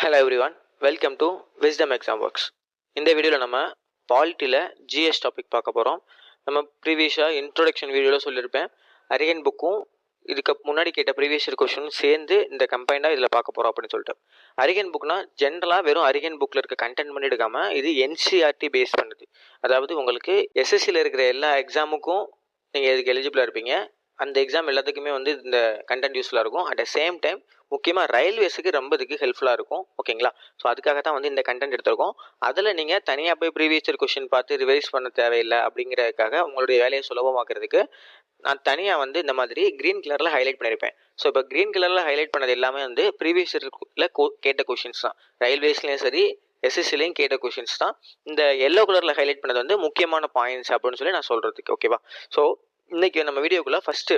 Hello everyone, welcome to wisdom exam works. இந்த வீடியோவில் நம்ம பாலிட்டியில் ஜிஎஸ் டாபிக் பார்க்க போகிறோம். நம்ம ப்ரீவியஸாக இன்ட்ரோடக்ஷன் வீடியோவில் சொல்லியிருப்பேன். அரியன் புக்கும் இதுக்கு முன்னாடி கேட்ட ப்ரீவியஸ் இயர் கொஸ்டினும் சேர்ந்து இந்த கம்பைண்டாக இதில் பார்க்க போகிறோம் அப்படின்னு சொல்லிட்டு. அரியன் புக்னா ஜென்ரலாக வெறும் அரியன் புக்கில் இருக்க கண்டென்ட் பண்ணி எடுக்காமல் இது என்சிஆர்டி பேஸ் பண்ணுது. அதாவது உங்களுக்கு எஸ்எஸ்சியில் இருக்கிற எல்லா எக்ஸாமுக்கும் நீங்கள் இதுக்கு எலிஜிபிளாக இருப்பீங்க. அந்த எக்ஸாம் எல்லாத்துக்குமே வந்து இந்த கண்டென்ட் யூஸ்ஃபுல்லாக இருக்கும். அட் த சேம் டைம் முக்கியமாக ரயில்வேஸுக்கு ரொம்ப இதுக்கு ஹெல்ப்ஃபுல்லாக இருக்கும். ஓகேங்களா? ஸோ அதுக்காக தான் வந்து இந்த கண்டென்ட் எடுத்திருக்கோம். அதில் நீங்கள் தனியாக போய் ப்ரீவியஸ் இயர் கொஸ்டின் பார்த்து ரிவைஸ் பண்ண தேவையில்லை. அப்படிங்கிறதுக்காக உங்களுடைய வேலையை சுலபமாக்குறதுக்கு நான் தனியாக வந்து இந்த மாதிரி க்ரீன் கலரில் ஹைலைட் பண்ணியிருப்பேன். ஸோ இப்போ க்ரீன் கலரில் ஹைலைட் பண்ணது எல்லாமே வந்து ப்ரீவியஸ் இயரில் கேட்ட கொஷின்ஸ் தான். ரயில்வேஸ்லேயும் சரி எஸ்எஸ்சிலையும் கேட்ட கொஷின்ஸ் தான். இந்த எல்லோ கலரில் ஹைலைட் பண்ணது வந்து முக்கியமான பாயிண்ட்ஸ் அப்படின்னு சொல்லி நான் சொல்கிறதுக்கு. ஓகேவா? ஸோ இன்னைக்கு நம்ம வீடியோக்குள்ளே ஃபஸ்ட்டு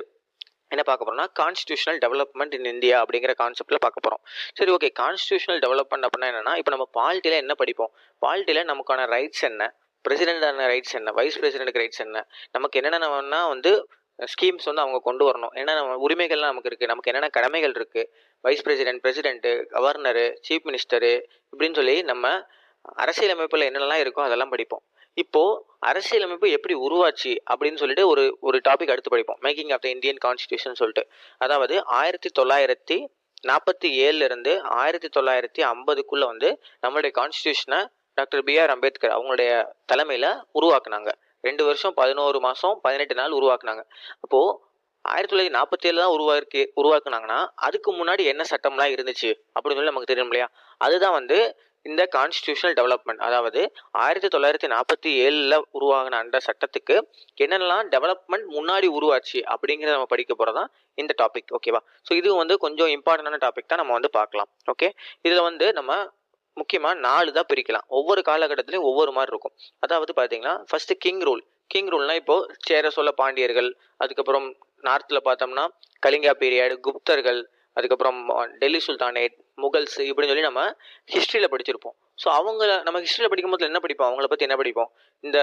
என்ன பார்க்க போகிறோம்னா கான்ஸ்டியூஷனல் டெவலப்மெண்ட் இன் இந்தியா அப்படிங்கிற கான்செப்டில் பார்க்க போகிறோம். சரி, ஓகே. கான்ஸ்டியூஷனல் டெவலப்மெண்ட் அப்படின்னா என்னென்னா, இப்போ நம்ம பாலிட்டியில் என்ன படிப்போம்? பாலிட்டியில் நமக்கான ரைட்ஸ் என்ன, பிரசிடென்டான ரைட்ஸ் என்ன, வைஸ் பிரசிடென்ட்டுக்கு ரைட்ஸ் என்ன, நமக்கு என்னென்னா வந்து ஸ்கீம்ஸ் வந்து அவங்க கொண்டு வரணும், என்னென்ன உரிமைகள்லாம் நமக்கு இருக்குது, நமக்கு என்னென்ன கடமைகள் இருக்குது, vice president, president, governor, chief minister இப்படின்னு சொல்லி நம்ம அரசியலமைப்பில் என்னென்னலாம் இருக்கோ அதெல்லாம் படிப்போம். இப்போது அரசியலமைப்பு எப்படி உருவாச்சு அப்படின்னு சொல்லிட்டு ஒரு டாபிக் அடுத்து படிப்போம், making of the Indian constitution சொல்லிட்டு. அதாவது 1947 1950 வந்து நம்மளுடைய கான்ஸ்டியூஷனை டாக்டர் பிஆர் அம்பேத்கர் அவங்களுடைய தலைமையில் உருவாக்குனாங்க. 2 வருஷம் 11 மாதம் 18 நாள் உருவாக்குனாங்க. அப்போது 1947 தான் உருவாக்குனாங்கன்னா அதுக்கு முன்னாடி என்ன சட்டம்லாம் இருந்துச்சு அப்படின்னு சொல்லி நமக்கு தெரியும் இல்லையா? அதுதான் வந்து இந்த கான்ஸ்டியூஷனல் டெவலப்மெண்ட். அதாவது 1947 உருவாகின அந்த சட்டத்துக்கு என்னென்னலாம் டெவலப்மெண்ட் முன்னாடி உருவாச்சு அப்படிங்கிறத நம்ம படிக்க போகிறதான் இந்த டாபிக். ஓகேவா? ஸோ இது வந்து கொஞ்சம் இம்பார்ட்டண்டான டாபிக் தான், நம்ம வந்து பார்க்கலாம். ஓகே, இதில் வந்து நம்ம முக்கியமாக 4 தான் பிரிக்கலாம். ஒவ்வொரு காலகட்டத்திலையும் ஒவ்வொரு மாதிரி இருக்கும். அதாவது பார்த்தீங்கன்னா ஃபர்ஸ்ட் கிங் ரூல். கிங் ரூல்னா இப்போது சேர சோழ பாண்டியர்கள், அதுக்கப்புறம் நார்த்தில் பார்த்தோம்னா கலிங்கா பீரியட், குப்தர்கள், அதுக்கப்புறம் டெல்லி சுல்தானேட், முகல்ஸ் இப்படின்னு சொல்லி நம்ம ஹிஸ்ட்ரியில் படிச்சிருப்போம். ஸோ நம்ம ஹிஸ்ட்ரியில் படிக்கும் போது என்ன படிப்போம்? அவங்கள பற்றி என்ன படிப்போம்? இந்த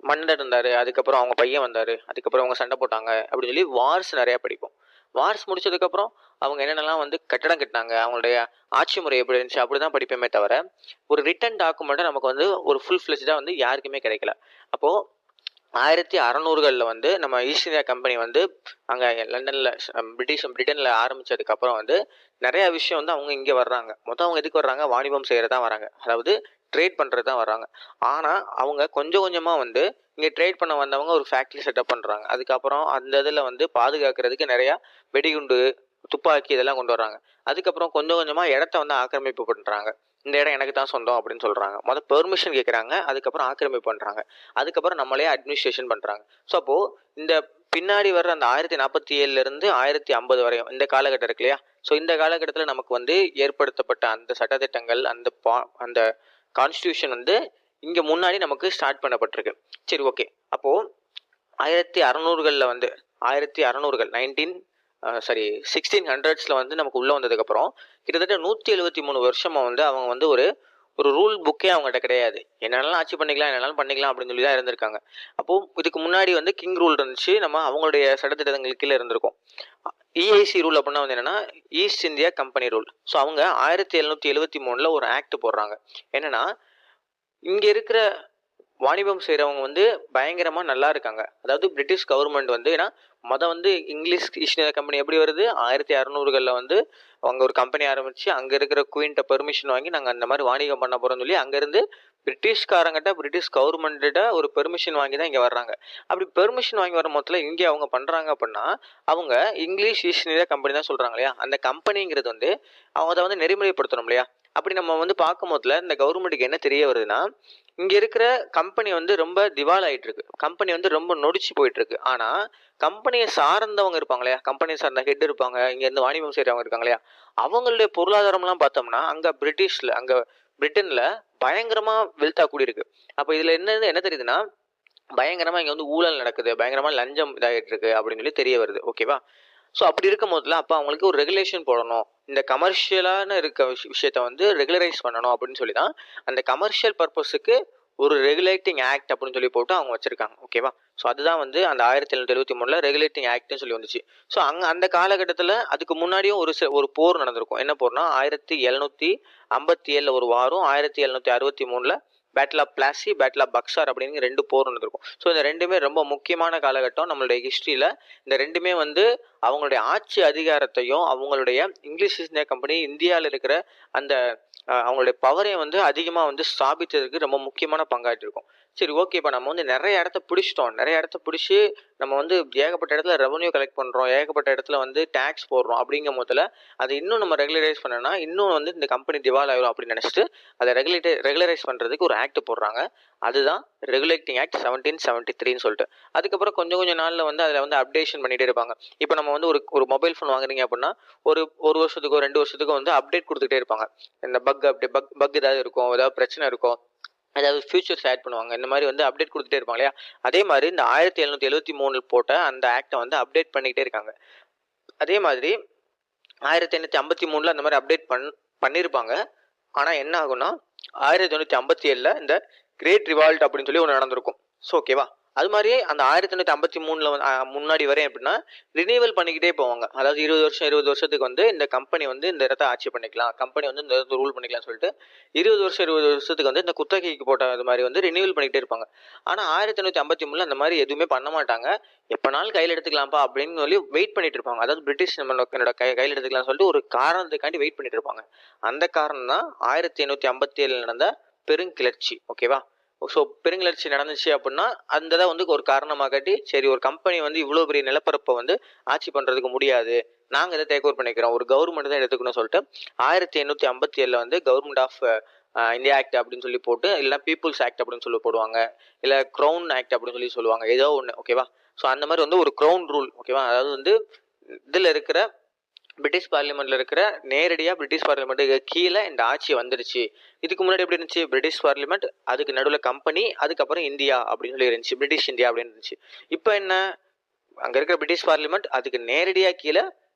மன்னர் இருந்தார், அதுக்கப்புறம் அவங்க பையன் வந்தார், அதுக்கப்புறம் அவங்க சண்டை போட்டாங்க அப்படின்னு சொல்லி வார்ஸ் நிறையா படிப்போம். வார்ஸ் முடிச்சதுக்கப்புறம் அவங்க என்னென்னலாம் வந்து கட்டடம் கட்டினாங்க, அவங்களுடைய ஆட்சி முறை எப்படி இருந்துச்சு அப்படி தான் படிப்போமே தவிர ஒரு ரிட்டன் டாக்குமெண்ட்டை நமக்கு வந்து ஒரு ஃபுல் ஃப்ளெஜ்டாக வந்து யாருக்குமே கிடைக்கல. அப்போது 1600 வந்து நம்ம ஈஸ்ட் இந்தியா கம்பெனி வந்து அங்கே லண்டனில் பிரிட்டனில் ஆரம்பித்ததுக்கப்புறம் வந்து நிறையா விஷயம் வந்து அவங்க இங்கே வர்றாங்க. மொத்தம் அவங்க எதுக்கு வர்றாங்க? வாணிபம் செய்கிறது தான் வராங்க, அதாவது ட்ரேட் பண்ணுறது தான் வராங்க. ஆனால் அவங்க கொஞ்சம் கொஞ்சமாக வந்து இங்கே ட்ரேட் பண்ண வந்தவங்க ஒரு ஃபேக்ட்ரி செட்டப் பண்ணுறாங்க. அதுக்கப்புறம் அந்த இதில் வந்து பாதுகாக்கிறதுக்கு நிறையா வெடிகுண்டு, துப்பாக்கி இதெல்லாம் கொண்டு வர்றாங்க. அதுக்கப்புறம் கொஞ்சம் கொஞ்சமாக இடத்த வந்து ஆக்கிரமிப்பு பண்ணுறாங்க. இந்த இடம் எனக்கு தான் சொந்தம் அப்படின்னு சொல்கிறாங்க. முதல் பெர்மிஷன் கேட்குறாங்க, அதுக்கப்புறம் ஆக்கிரமிப்பு பண்ணுறாங்க, அதுக்கப்புறம் நம்மளே அட்மினிஸ்ட்ரேஷன் பண்ணுறாங்க. ஸோ அப்போது இந்த பின்னாடி வர்ற அந்த 1947 1050 வரையும் இந்த காலகட்டம் இருக்கு இல்லையா? ஸோ இந்த காலகட்டத்தில் நமக்கு வந்து ஏற்படுத்தப்பட்ட அந்த சட்டத்திட்டங்கள், அந்த கான்ஸ்டியூஷன் வந்து இங்கே முன்னாடி நமக்கு ஸ்டார்ட் பண்ணப்பட்டிருக்கு. சரி, ஓகே. அப்போது 1600 வந்து 1600s வந்து நமக்கு உள்ளே வந்ததுக்கப்புறம் கிட்டத்தட்ட 173 வருஷமாக வந்து அவங்க வந்து ஒரு ரூல் புக்கே அவங்ககிட்ட கிடையாது. என்னென்னலாம் ஆட்சி பண்ணிக்கலாம், என்னென்னாலும் பண்ணிக்கலாம் அப்படின்னு சொல்லி தான் இருந்திருக்காங்க. அப்போது இதுக்கு முன்னாடி வந்து கிங் ரூல் இருந்துச்சு, நம்ம அவங்களுடைய சட்டத்திட்டங்களுக்கு கீழே இருந்திருக்கோம். இஐசி ரூல் அப்படின்னா வந்து என்னென்னா East India company rule. So அவங்க 1773 ஒரு ஆக்ட் போடுறாங்க. என்னென்னா இங்கே இருக்கிற வாணிபம் செய்கிறவங்க வந்து பயங்கரமாக நல்லா இருக்காங்க. அதாவது பிரிட்டிஷ் கவர்மெண்ட் வந்து ஏன்னா வந்து இங்கிலீஷ் ஈஸ்ட் இந்தியா கம்பெனி எப்படி வருது? 1600 வந்து அவங்க ஒரு கம்பெனி ஆரம்பித்து அங்கே இருக்கிற குயின்ட்ட பெர்மிஷன் வாங்கி நாங்கள் அந்த மாதிரி வாணிகம் பண்ண போகிறோம்னு சொல்லி அங்கேருந்து பிரிட்டிஷ் கவர்மெண்ட்டிட்ட ஒரு பெர்மிஷன் வாங்கி தான் இங்கே வர்றாங்க. அப்படி பெர்மிஷன் வாங்கி வர மொத்தத்தில் இங்கே அவங்க பண்ணுறாங்க அப்படின்னா அவங்க இங்கிலீஷ் ஈஸ்ட் இந்தியா கம்பெனி தான் சொல்கிறாங்க இல்லையா? அந்த கம்பெனிங்கிறது வந்து அவங்க அதை வந்து நெறிமுறைப்படுத்தணும் இல்லையா? அப்படி நம்ம வந்து பார்க்கும் போதில் இந்த கவர்மெண்ட்டுக்கு என்ன தெரிய வருதுன்னா, இங்கே இருக்கிற கம்பெனி வந்து ரொம்ப திவால் ஆகிட்டு இருக்கு, கம்பெனி வந்து ரொம்ப நொடிச்சு போயிட்டு இருக்கு. ஆனால் கம்பெனியை சார்ந்தவங்க இருப்பாங்க இல்லையா? கம்பெனியை சார்ந்த ஹெட் இருப்பாங்க, இங்கேருந்து வாணிபம் செய்கிறவங்க இருக்காங்க இல்லையா? அவங்களுடைய பொருளாதாரம்லாம் பார்த்தோம்னா அங்கே பிரிட்டனில் பயங்கரமாக வெல்த்தாக கூடியிருக்கு. அப்போ இதில் என்ன தெரியுதுன்னா, பயங்கரமாக இங்கே வந்து ஊழல் நடக்குது, பயங்கரமாக லஞ்சம் இதாகிட்டு இருக்கு அப்படின்னு சொல்லி தெரிய வருது. ஓகேவா? ஸோ அப்படி இருக்கும் போதில் அப்போ அவங்களுக்கு ஒரு ரெகுலேஷன் போடணும், இந்த கமர்ஷியலான இருக்க விஷயத்த வந்து ரெகுலரைஸ் பண்ணணும் அப்படின்னு சொல்லி தான் அந்த கமர்ஷியல் பர்பஸுக்கு ஒரு ரெகுலேட்டிங் ஆக்ட் அப்படின்னு சொல்லி போட்டு அவங்க வச்சிருக்காங்க. ஓகேவா? ஸோ அதுதான் வந்து அந்த 1773 ரெகுலேட்டிங் ஆக்ட்னு சொல்லி வந்துச்சு. ஸோ அந்த காலகட்டத்தில் அதுக்கு முன்னாடியும் ஒரு போர் நடந்திருக்கும். என்ன போர்னா 1757 ஒரு வாரம், 1763 battle of Plassey, battle of Buxar அப்படின்னு 2 போர் நடந்திருக்கும். ஸோ இந்த ரெண்டுமே ரொம்ப முக்கியமான காலகட்டம் நம்மளுடைய ஹிஸ்ட்ரியில். இந்த ரெண்டுமே வந்து அவங்களுடைய ஆட்சி அதிகாரத்தையும் அவங்களுடைய இங்கிலீஷ் ஈஸ்ட் இந்தியா கம்பெனி இந்தியாவில் இருக்கிற அந்த அவங்களுடைய பவரையும் வந்து அதிகமாக வந்து ஸ்தாபித்ததுக்கு ரொம்ப முக்கியமான பங்காற்றிருக்கும். சரி, ஓகே. இப்போ நம்ம வந்து நிறைய இடத்த பிடிச்சிட்டோம். நிறைய இடத்த பிடிச்சி நம்ம வந்து ஏகப்பட்ட இடத்துல ரெவன்யூ கலெக்ட் பண்ணுறோம், ஏகப்பட்ட இடத்துல வந்து டேக்ஸ் போடுறோம். அப்படிங்கும் போதில் அதை இன்னும் நம்ம ரெகுலரைஸ் பண்ணோன்னா இன்னும் வந்து இந்த கம்பெனி திவால் ஆயிரும் அப்படின்னு நினச்சிட்டு அதை ரெகுலரைஸ் பண்ணுறதுக்கு ஒரு ஆக்ட் போடுறாங்க. அதுதான் ரெகுலேட்டிங் ஆக்ட் 1773 சொல்லிட்டு. அதுக்கப்புறம் கொஞ்சம் நாளில் வந்து அதில் வந்து அப்டேஷன் பண்ணிகிட்டே இருப்பாங்க. இப்போ நம்ம வந்து ஒரு மொபைல் ஃபோன் வாங்குறீங்க அப்படின்னா ஒரு வருஷத்துக்கோ 2 வருஷத்துக்கோ வந்து அப்டேட் கொடுத்துட்டே இருப்பாங்க. இந்த பக் ஏதாவது இருக்கும், ஏதாவது பிரச்சனை இருக்கும், அதாவது ஃபியூச்சர்ஸ் ஆட் பண்ணுவாங்க. இந்த மாதிரி வந்து அப்டேட் கொடுத்துட்டே இருப்பாங்க இல்லையா? அதே மாதிரி இந்த 1773 போட்ட அந்த ஆக்டை வந்து அப்டேட் பண்ணிக்கிட்டே இருக்காங்க. அதே மாதிரி 1853 அந்த மாதிரி அப்டேட் பண்ணியிருப்பாங்க. ஆனால் என்ன ஆகும்னா 1857 இந்த கிரேட் ரிவால்ட் அப்படின்னு சொல்லி ஒன்று நடந்திருக்கும். ஸோ ஓகேவா? அது மாதிரியே அந்த 1853 முன்னாடி வரையும் எப்படின்னா ரினியூவல் பண்ணிக்கிட்டே போவாங்க. அதாவது 20 வருஷத்துக்கு வந்து இந்த கம்பெனி வந்து இந்த இடத்த ஆட்சி பண்ணிக்கலாம், கம்பெனி வந்து இந்த இடத்த ரூல் பண்ணிக்கலாம்னு சொல்லிட்டு 20 வருஷத்துக்கு வந்து இந்த குத்தகைக்கு போட்ட அது மாதிரி வந்து ரினியூவல் பண்ணிக்கிட்டே இருப்பாங்க. ஆனால் 1853 அந்த மாதிரி எதுவுமே பண்ண மாட்டாங்க. எப்போனாலும் கையில் எடுத்துக்கலாம்ப்பா அப்படின்னு சொல்லி வெயிட் பண்ணிட்டு இருப்பாங்க. அதாவது பிரிட்டிஷ் என்னோட கையில் எடுத்துக்கலாம்னு சொல்லிட்டு ஒரு காரணத்துக்காண்டி வெயிட் பண்ணிட்டு இருப்பாங்க. அந்த காரணம் தான் 1857 நடந்த பெருங்கிளர்ச்சி. ஓகேவா? ஸோ பெருங்கிளர்ச்சி நடந்துச்சு அப்படின்னா அந்த தான் வந்து ஒரு காரணமாக காட்டி, சரி ஒரு கம்பெனி வந்து இவ்வளோ பெரிய நிலப்பரப்பை வந்து ஆட்சி பண்ணுறதுக்கு முடியாது, நாங்கள் இதை டேக் ஓவர் பண்ணிக்கிறோம், ஒரு கவர்மெண்ட் தான் எடுத்துக்கணும்னு சொல்லிட்டு 1857 வந்து கவர்மெண்ட் ஆஃப் இந்தியா ஆக்ட் அப்படின்னு சொல்லி போட்டு, இல்லைனா பீப்புள்ஸ் ஆக்ட் அப்படின்னு சொல்லி போடுவாங்க, இல்லை க்ரௌன் ஆக்ட் அப்படின்னு சொல்லி சொல்லுவாங்க, ஏதோ ஒன்று. ஓகேவா? ஸோ அந்த மாதிரி வந்து ஒரு க்ரௌன் ரூல். ஓகேவா? அதாவது வந்து இதில் இருக்கிற பிரிட்டிஷ் பார்லிமெண்ட்ல இருக்கிற நேரடியாக பிரிட்டிஷ் பார்லிமெண்ட்டுக்கு கீழே இந்த ஆட்சி வந்துருச்சு. இதுக்கு முன்னாடி எப்படி இருந்துச்சு? பிரிட்டிஷ் பார்லிமெண்ட், அதுக்கு நடுவில் கம்பெனி, அதுக்கப்புறம் இந்தியா அப்படின்னு சொல்லி இருந்துச்சு, பிரிட்டிஷ் இந்தியா அப்படின்னு இருந்துச்சு. இப்போ என்ன, அங்கே இருக்கிற பிரிட்டிஷ் பார்லிமெண்ட் அதுக்கு நேரடியாக கீழே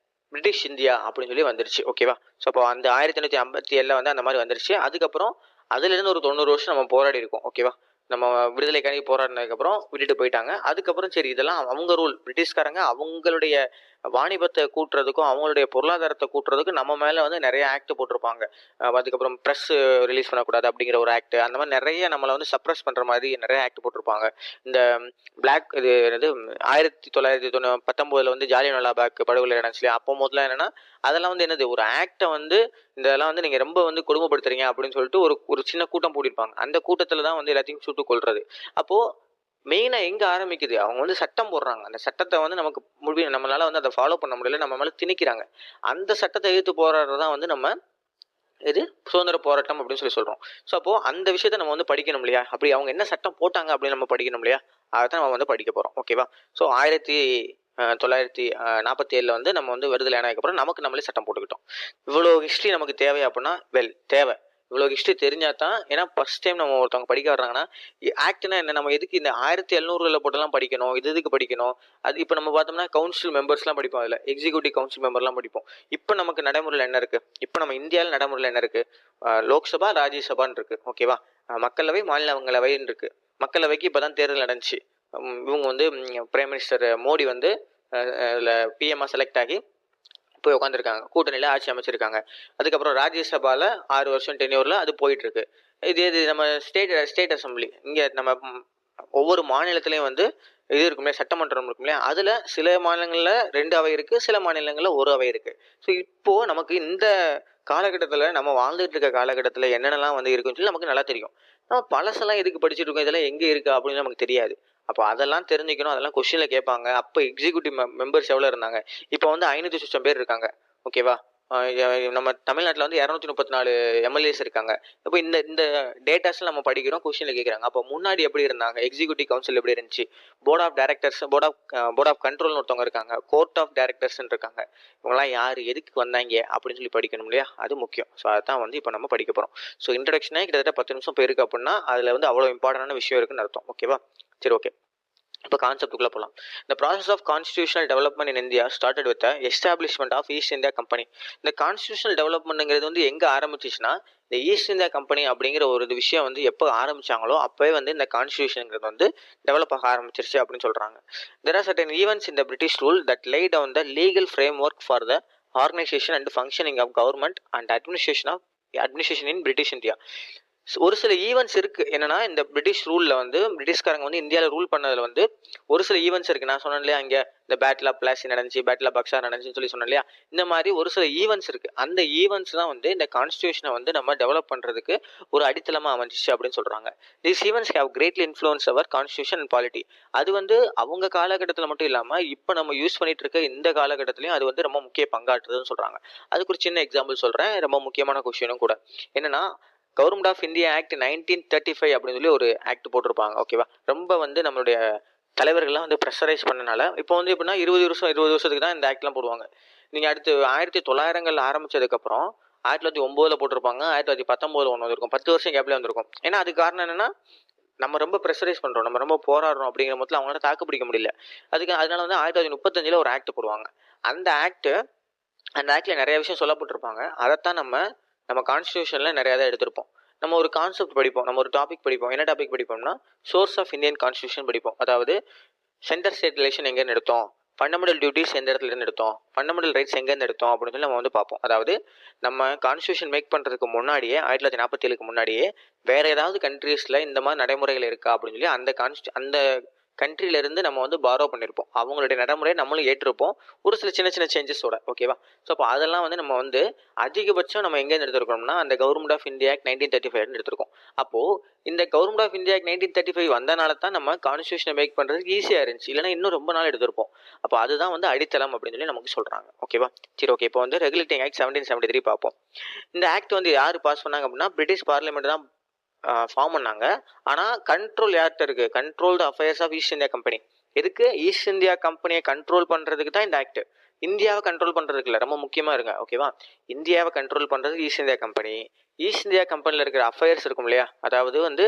பிரிட்டிஷ் இந்தியா அப்படின்னு சொல்லி வந்துருச்சு. ஓகேவா? ஸோ அப்போ அந்த 1857 வந்து அந்த மாதிரி வந்துருச்சு. அதுக்கப்புறம் அதுலேருந்து ஒரு 90 வருஷம் நம்ம போராடி இருக்கோம். ஓகேவா? நம்ம விடுதலைக்காண்டி போராடினதுக்கப்புறம் விட்டுட்டு போயிட்டாங்க. அதுக்கப்புறம் சரி இதெல்லாம் அவங்க ரூல், பிரிட்டிஷ்காரங்க அவங்களுடைய வாணிபத்தை கூட்டுறதுக்கும் அவங்களுடைய பொருளாதாரத்தை கூட்டுறதுக்கும் நம்ம மேலே வந்து நிறைய ஆக்ட் போட்டிருப்பாங்க. அதுக்கப்புறம் ப்ரெஸ் ரிலீஸ் பண்ணக்கூடாது அப்படிங்கிற ஒரு ஆக்ட், அந்த மாதிரி நிறைய நம்மளை வந்து சப்ரஸ் பண்ணுற மாதிரி நிறைய ஆக்ட் போட்டிருப்பாங்க. இந்த பிளாக் இது 1919 வந்து ஜாலியன்வாலா பாக் படுகொலை நடந்துச்சு. அப்போ முதல்ல என்னன்னா அதெல்லாம் வந்து என்னது, ஒரு ஆக்டை வந்து இதெல்லாம் வந்து நீங்கள் ரொம்ப வந்து கொடுமைப்படுத்துறீங்க அப்படின்னு சொல்லிட்டு ஒரு சின்ன கூட்டம் போட்டிருப்பாங்க. அந்த கூட்டத்தில் தான் வந்து எல்லாத்தையும் சுட்டு கொள்றது. அப்போது மெயினாக எங்கே ஆரம்பிக்குது, அவங்க வந்து சட்டம் போடுறாங்க. அந்த சட்டத்தை வந்து நமக்கு நம்மளால வந்து அதை ஃபாலோ பண்ண முடியல, நம்ம மேலே திணிக்கிறாங்க. அந்த சட்டத்தை எதிர்த்து போராடுறதான் வந்து நம்ம இது சுதந்திர போராட்டம் அப்படின்னு சொல்லி சொல்கிறோம். ஸோ அப்போது அந்த விஷயத்த நம்ம வந்து படிக்கணும் இல்லையா? அப்படி அவங்க என்ன சட்டம் போட்டாங்க அப்படின்னு நம்ம படிக்கணும் இல்லையா? அதை தான் நம்ம வந்து படிக்க போகிறோம். ஓகேவா? ஸோ 1947 வந்து நம்ம வந்து விடுதலை ஆனதுக்கப்புறம் நமக்கு நம்மளே சட்டம் போட்டுக்கிட்டோம். இவ்வளோ ஹிஸ்ட்ரி நமக்கு தேவை அப்படின்னா தேவை. இவ்வளோ ஹிஸ்ட்ரி தெரிஞ்சால் தான், ஏன்னா ஃபர்ஸ்ட் டைம் நம்ம ஒருத்தவங்க படிக்க வர்றாங்கன்னா ஆக்ட்னா என்ன, நம்ம எதுக்கு இந்த 1700 போட்டெல்லாம் படிக்கணும், எதுக்கு படிக்கணும்? அது இப்போ நம்ம பார்த்தோம்னா கவுன்சில் மெம்பர்ஸ்லாம் படிப்போம், அதில் எக்ஸிக்யூட்டிவ் கவுன்சில் மெம்பர்லாம் படிப்போம். இப்போ நமக்கு நடைமுறையில் என்ன இருக்குது, இப்போ நம்ம இந்தியாவில் நடைமுறையில் என்ன இருக்குது, லோக்சபா ராஜ்யசபான்னு இருக்குது. ஓகேவா? மக்களவை மாநிலங்களவைன்னு இருக்குது. மக்களவைக்கு இப்போ தான் தேர்தல் நடந்துச்சு. இவங்க வந்து பிரைம் மினிஸ்டர் மோடி வந்து பிஎம்ஆ செலக்ட் ஆகி போய் உட்காந்துருக்காங்க, கூட்டணியில் ஆட்சி அமைச்சிருக்காங்க. அதுக்கப்புறம் ராஜ்யசபாவில் 6 வருஷம் டென்யூரில் அது போயிட்டுருக்கு. இது நம்ம ஸ்டேட் அசம்பிளி, இங்கே நம்ம ஒவ்வொரு மாநிலத்திலையும் வந்து இது இருக்குமே, சட்டமன்றம் இருக்குமே. அதில் சில மாநிலங்களில் 2 அவை இருக்குது, சில மாநிலங்களில் 1 அவை இருக்குது. ஸோ இப்போது நமக்கு இந்த காலகட்டத்தில், நம்ம வாழ்ந்துட்டு இருக்க காலகட்டத்தில் என்னென்னலாம் வந்து இருக்குன்னு சொல்லி நமக்கு நல்லா தெரியும். நம்ம பழசெல்லாம் எதுக்கு படிச்சுட்டு இருக்கோம், இதெல்லாம் எங்கே இருக்குது அப்படின்னு நமக்கு தெரியாது. அப்போ அதெல்லாம் தெரிஞ்சுக்கணும், அதெல்லாம் கொஸ்டினில் கேட்பாங்க. அப்போ எக்ஸிக்யூட்டிவ் மெம்பர்ஸ் எவ்வளோ இருந்தாங்க, இப்போ வந்து 500 சொச்சம் பேர் இருக்காங்க. ஓகேவா? நம்ம தமிழ்நாட்டில் வந்து 234 எம்எல்ஏஸ் இருக்காங்க. இப்போ இந்த டேட்டாஸ்லாம் நம்ம படிக்கிறோம், கொஸ்டினில் கேட்குறாங்க. அப்போ முன்னாடி எப்படி இருந்தாங்க, எக்ஸிக்யூட்டிவ் கவுன்சில் எப்படி இருந்துச்சு, board of directors, board of கண்ட்ரோல்னு ஒருத்தவங்க இருக்காங்க, கோர்ட் ஆஃப் டைரக்டர்ஸ்ன்னு இருக்காங்க. இவங்களாம் யார், எதுக்கு வந்தாங்க அப்படின்னு சொல்லி படிக்கணும் இல்லையா? அது முக்கியம். ஸோ அதான் வந்து இப்போ நம்ம படிக்க போகிறோம். ஸோ இன்ட்ரடக்ஷனே கிட்டத்தட்ட 10 நிமிஷம் போயிருக்கு அப்படின்னா அதில் வந்து அவ்வளோ இம்பார்ட்டண்டான விஷயம் இருக்குன்னு அர்த்தம். ஓகேவா? சரி, ஓகே. இப்போ கான்செப்டுக்குள்ளே போகலாம். இந்த process of constitutional development in India started with establishment of East India company. இந்த கான்ஸ்டியூஷனல் டெவலப்மெண்ட்ங்கிறது வந்து எங்கே ஆரம்பிச்சிச்சுன்னா இந்த ஈஸ்ட் இந்தியா கம்பெனி அப்படிங்கிற ஒரு விஷயம் வந்து எப்போ ஆரம்பிச்சாங்களோ அப்போவே வந்து இந்த கான்ஸ்டியூஷனுங்கிறது வந்து டெவலப் ஆக ஆரம்பிச்சிருச்சு அப்படின்னு சொல்கிறாங்க. There are certain events in the British rule that lay down the legal framework for the organisation and functioning of government and administration in British India. ஒரு சில ஈவெண்ட்ஸ் இருக்கு. என்னன்னா இந்த பிரிட்டிஷ் ரூல்ல வந்து பிரிட்டிஷ்காரங்க வந்து இந்தியாவில் ரூல் பண்ணதுல வந்து ஒரு சில ஈவெண்ட்ஸ் இருக்கு. நான் சொன்னேன் இல்லையா, இங்க இந்த பேட்டில் ஆஃப் பிளாசி நடந்துச்சு, பேட்டில் ஆஃப் பக்ஸா நடந்துச்சுன்னு சொல்லி சொன்னேன் இல்லையா. இந்த மாதிரி ஒரு சில ஈவெண்ட்ஸ் இருக்கு. அந்த ஈவெண்ட்ஸ் தான் வந்து இந்த கான்ஸ்டியூஷனை வந்து நம்ம டெவலப் பண்றதுக்கு ஒரு அடித்தளமா அமைஞ்சிச்சு அப்படின்னு சொல்றாங்க. These events have greatly influence our constitution and polity. அது வந்து அவங்க காலகட்டத்தில் மட்டும் இல்லாம இப்போ நம்ம யூஸ் பண்ணிட்டு இருக்க இந்த காலகட்டத்திலையும் அது வந்து ரொம்ப முக்கிய பங்காற்றுதுன்னு சொல்றாங்க. அதுக்கு ஒரு சின்ன எக்ஸாம்பிள் சொல்றேன், ரொம்ப முக்கியமான கொஸ்டினும் கூட. என்னன்னா, கவர்மெண்ட் ஆஃப் இந்தியா ஆக்ட் 1935 அப்படின்னு சொல்லி ஒரு ஆக்ட் போட்டிருப்பாங்க. ஓகேவா, ரொம்ப வந்து நம்மளுடைய தலைவர்கள்லாம் வந்து ப்ரெஷரைஸ் பண்ணனால இப்போ வந்து எப்படின்னா 20 வருஷத்துக்கு தான் இந்த ஆக்ட்லாம் போடுவாங்க. நீங்கள் அடுத்து 1900 ஆரம்பிச்சதுக்கப்புறம் 1909 போட்டிருப்பாங்க, 1919 ஒன்று வந்திருக்கும், 10 வருஷம் கேப்லேயே வந்திருக்கும். ஏன்னா அதுக்கு காரணம் என்னன்னா, நம்ம ரொம்ப ப்ரெஷரைஸ் பண்ணுறோம், நம்ம ரொம்ப போராடுறோம் அப்படிங்கிற மொத்தத்தில் அவங்களால தாக்கு பிடிக்க முடியல. அதனால வந்து 1935 ஒரு ஆக்ட் போடுவாங்க. அந்த ஆக்ட்ல நிறைய விஷயம் சொல்லப்பட்டிருப்பாங்க. அதைத்தான் நம்ம கான்ஸ்டியூஷன்ல நிறைய தான் எடுத்திருப்போம். நம்ம ஒரு கான்செப்ட் படிப்போம், நம்ம ஒரு டாபிக் படிப்போம். என்ன டாபிக் படிப்போம்னா, சோர்ஸ் ஆஃப் இந்தியன் கான்ஸ்டியூஷன் படிப்போம். அதாவது சென்டர் ஸ்டேட் ரிலேஷன் எங்கேருந்து எடுத்தோம், ஃபண்டமெண்டல் டியூட்டிஸ் எந்த இடத்துல இருந்து எடுத்தோம், ஃபண்டமெண்டல் ரைட்ஸ் எங்கேருந்து எடுத்தோம் அப்படின்னு சொல்லி நம்ம வந்து பார்ப்போம். அதாவது நம்ம கான்ஸ்டியூஷன் மேக் பண்ணுறதுக்கு முன்னாடியே 1947 முன்னாடியே வேற ஏதாவது கண்ட்ரீஸில் இந்த மாதிரி நடைமுறைகள் இருக்கா அப்படின்னு சொல்லி அந்த கண்ட்ரிலேருந்து நம்ம வந்து பாரோ பண்ணியிருப்போம். அவங்களுடைய நடைமுறையை நம்மளும் ஏற்றிருப்போம், ஒரு சில சின்ன சின்ன சேஞ்சஸோட. ஓகேவா. ஸோ அப்போ அதெல்லாம் வந்து நம்ம வந்து அதிகபட்சம் நம்ம எங்கேருந்து எடுத்துருக்கோம்னா அந்த கவர்மெண்ட் ஆஃப் இந்தியா ஆக்ட் 1935 எடுத்திருக்கோம். அப்போது இந்த கவர்மெண்ட் ஆஃப் இந்தியா ஆக்ட் 1935 வந்தனால தான் நம்ம கான்ஸ்டியூஷனை மேக் பண்ணுறதுக்கு ஈஸியாக இருந்துச்சு, இல்லைனா இன்னும் ரொம்ப நாள் எடுத்திருப்போம். அப்போ அதுதான் வந்து அடித்தளம் அப்படின்னு சொல்லி நமக்கு சொல்கிறாங்க. ஓகேவா. சரி, ஓகே. இப்போ வந்து ரெகுலேட்டிங் ஆக்ட் 1773 பார்ப்போம். இந்த ஆக்ட் வந்து யார் பாஸ் பண்ணாங்க அப்படின்னா பிரிட்டிஷ் பார்லிமெண்ட் தான் ஃபார்ம் பண்ணாங்க. ஆனால் கண்ட்ரோல் யார்கிட்ட இருக்கு, control the affairs of East India company. எதுக்கு, ஈஸ்ட் இந்தியா கம்பெனியை கண்ட்ரோல் பண்ணுறதுக்கு தான் இந்த ஆக்ட். இந்தியாவை கண்ட்ரோல் பண்ணுறதுக்கு இல்லை, ரொம்ப முக்கியமாக இருங்க. ஓகேவா. இந்தியாவை கண்ட்ரோல் பண்ணுறது East India company. East India கம்பெனியில் இருக்கிற அஃபேர்ஸ் இருக்கும் இல்லையா, அதாவது வந்து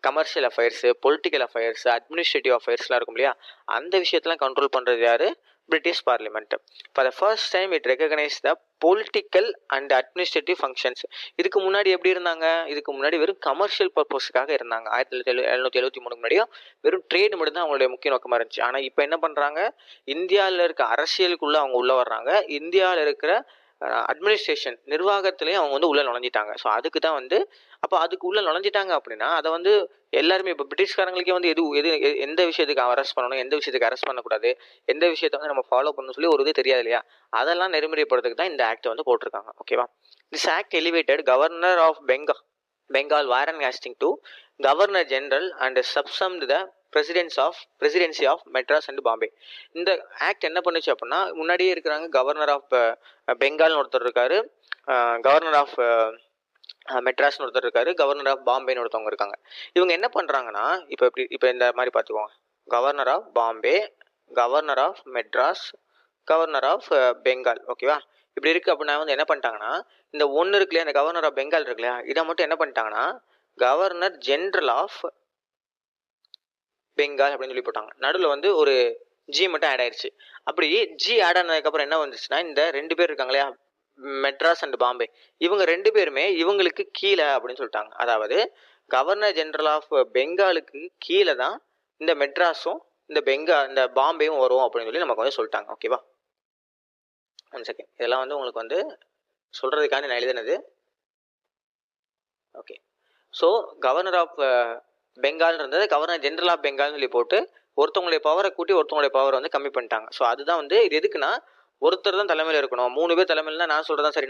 commercial affairs, political affairs, administrative அஃபேர்ஸ்லாம் இருக்கும் இல்லையா, அந்த விஷயத்தெல்லாம் கண்ட்ரோல் பண்ணுறது யார், British parliament. For the first time it recognise the political and administrative functions. இதுக்கு முன்னாடி எப்படி இருந்தாங்க, இதுக்கு முன்னாடி வெறும் கமர்ஷியல் பர்பஸ்க்காக இருந்தாங்க. 1773 முன்னாடியும் வெறும் ட்ரேடு மட்டும் தான் அவங்களுடைய முக்கிய நோக்கமாக இருந்துச்சு. ஆனால் இப்போ என்ன பண்ணுறாங்க, இந்தியாவில் இருக்க அரசியலுக்குள்ளே அவங்க உள்ளே வர்றாங்க, இந்தியாவில் இருக்கிற அட்மினிஸ்ட்ரேஷன் நிர்வாகத்திலையும் அவங்க வந்து உள்ளே நுழைஞ்சிட்டாங்க. ஸோ அதுக்கு தான் வந்து, அப்போ அதுக்கு உள்ளே நுழைஞ்சிட்டாங்க அப்படின்னா அதை வந்து எல்லாருமே இப்போ பிரிட்டிஷ்காரங்களுக்கே வந்து எந்த விஷயத்துக்கு அரெஸ்ட் பண்ணணும், எந்த விஷயத்துக்கு அரெஸ்ட் பண்ணக்கூடாது, எந்த விஷயத்த வந்து நம்ம ஃபாலோ பண்ணணும்னு சொல்லி ஒரு இது தெரியாது இல்லையா, அதெல்லாம் நெறிமுறைப்படுறதுக்கு தான் இந்த ஆக்ட் வந்து போட்டிருக்காங்க. ஓகேவா. This act elevated governor of Bengal Warren Hasting to governor general and subsumed the presidency of Madras and Bombay. இந்த ஆக்ட் என்ன பண்ணுச்சு அப்படின்னா, முன்னாடியே இருக்கிறாங்க கவர்னர் ஆஃப் பெங்கால்னு ஒருத்தர் இருக்காரு, கவர்னர் ஆஃப் மெட்ராஸ்னு ஒருத்தர் இருக்காரு, கவர்னர் ஆஃப் பாம்பேன்னு ஒருத்தவங்க இருக்காங்க. இவங்க என்ன பண்றாங்கன்னா, இப்போ இந்த மாதிரி பார்த்துக்கோங்க, governor of Bombay, governor of Madras, governor of Bengal. ஓகேவா. இப்படி இருக்கு அப்படின்னா வந்து என்ன பண்ணிட்டாங்கன்னா, இந்த ஒன்று இருக்கு இல்லையா, இந்த கவர்னர் ஆஃப் பெங்கால் இருக்கு இல்லையா, இதை மட்டும் என்ன பண்ணிட்டாங்கன்னா கவர்னர் ஜெனரல் ஆஃப் பெங்கால் அப்படின்னு சொல்லி போட்டாங்க. நடுவில் வந்து ஒரு ஜி மட்டும் ஆட் ஆயிடுச்சு. அப்படி ஜி ஆட் ஆனதுக்கப்புறம் என்ன வந்துச்சுன்னா, இந்த 2 பேர் இருக்காங்க இல்லையா, மெட்ராஸ் அண்ட் பாம்பே, இவங்க 2 பேருமே இவங்களுக்கு கீழே அப்படின்னு சொல்லிட்டாங்க. அதாவது கவர்னர் ஜெனரல் ஆஃப் பெங்காலுக்கு கீழே தான் இந்த மெட்ராஸும் இந்த பாம்பேயும் வரும் அப்படின்னு சொல்லி நமக்கு வந்து சொல்லிட்டாங்க. ஓகேவா. 1 செகண்ட், இதெல்லாம் வந்து உங்களுக்கு வந்து சொல்றதுக்காண்டி நான் எழுதினது. Okay. So governor of Bengal இருந்தது கவர்னர் ஜெனரல் ஆஃப் பெங்கால்னு சொல்லி போட்டு ஒருத்தவங்களுடைய பவரை கூட்டி ஒருத்தவங்களுடைய பவரை வந்து கம்மி பண்ணிட்டாங்க. ஸோ அதுதான் வந்து இது எதுக்குன்னா, ஒருத்தர் தான் தலைமையில் இருக்கணும், 3 பேர் தலைமையில்னா நான் சொல்றதான் சரி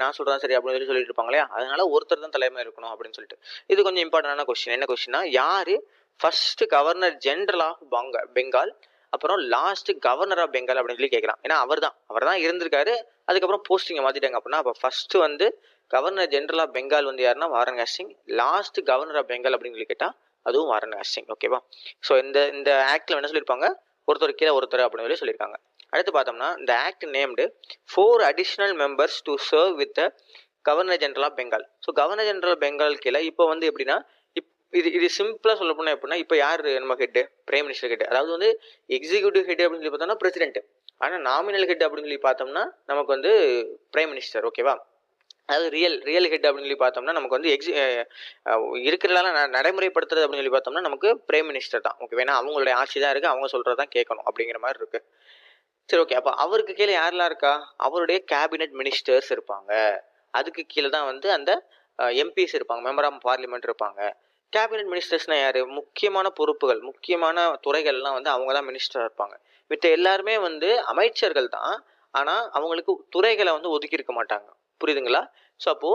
அப்படின்னு சொல்லிட்டு இருப்பாங்க இல்லையா, அதனால ஒருத்தர் தான் தலைமையில் இருக்கணும் அப்படின்னு சொல்லிட்டு. இது கொஞ்சம் இம்பார்ட்டன்டான கொஸ்டின். என்ன கொஸ்டின்னா, யாரு first governor general of Bengal, அப்புறம் லாஸ்ட் கவர்னர் ஆஃப் பெங்கால் அப்படின்னு சொல்லி கேட்கலாம். ஏன்னா அவர் தான் இருந்திருக்காரு, அதுக்கப்புறம் போஸ்டிங்கை மாத்திட்டாங்க அப்படின்னா, அப்போ ஃபர்ஸ்ட் வந்து கவர்னர் ஜெனரல் ஆஃப் பெங்கால் வந்து யாருன்னா Warren Hastings, last governor of Bengal அப்படின்னு சொல்லி கேட்டா அதுவும் வாரன் ஹேஸ்டிங். ஓகேவா. ஸோ இந்த ஆக்ட்ல என்ன சொல்லியிருப்பாங்க, ஒருத்தர் கீழே ஒருத்தர் அப்படின்னு சொல்லி சொல்லியிருக்காங்க. அடுத்து பார்த்தோம்னா, இந்த act named 4 additional members to serve with the governor general of Bengal. So governor general Bengal கீழே இப்போ வந்து எப்படின்னா, இது சிம்பிளா சொல்ல போனா எப்படின்னா, இப்போ யார் நம்ம ஹெட், பிரைம் மினிஸ்டர் ஹெட். அதாவது வந்து எக்ஸிக்யூட்டிவ் ஹெட் அப்படின்னு சொல்லி பார்த்தோம்னா பிரசிடென்ட், ஆனால் நாமினல் ஹெட் அப்படின்னு சொல்லி பார்த்தோம்னா நமக்கு வந்து பிரைம் மினிஸ்டர். ஓகேவா. அதாவது ரியல் ஹெட் அப்படின்னு சொல்லி பார்த்தோம்னா நமக்கு வந்து இருக்கிறதெல்லாம் நடைமுறைப்படுத்துறது அப்படின்னு சொல்லி பார்த்தோம்னா நமக்கு பிரைம் மினிஸ்டர் தான். ஓகே, ஏன்னா அவங்களுடைய ஆட்சி தான் இருக்குது, அவங்க சொல்கிறதான் கேட்கணும் அப்படிங்கிற மாதிரி இருக்குது. சரி, ஓகே. அப்போ அவருக்கு கீழே யாரெல்லாம் இருக்கா? அவருடைய கேபினெட் மினிஸ்டர்ஸ் இருப்பாங்க. அதுக்கு கீழே தான் வந்து அந்த எம்பிஸ் இருப்பாங்க, மெம்பர் ஆஃப் பார்லிமெண்ட் இருப்பாங்க. கேபினெட் மினிஸ்டர்ஸ்னா யாரு? முக்கியமான பொறுப்புகள், முக்கியமான துறைகள்லாம் வந்து அவங்க தான் மினிஸ்டராக இருப்பாங்க. மித்த எல்லாருமே வந்து அமைச்சர்கள் தான், ஆனால் அவங்களுக்கு துறைகளை வந்து ஒதுக்கி இருக்க மாட்டாங்க. புரியுதுங்களா? ஸோ அப்போ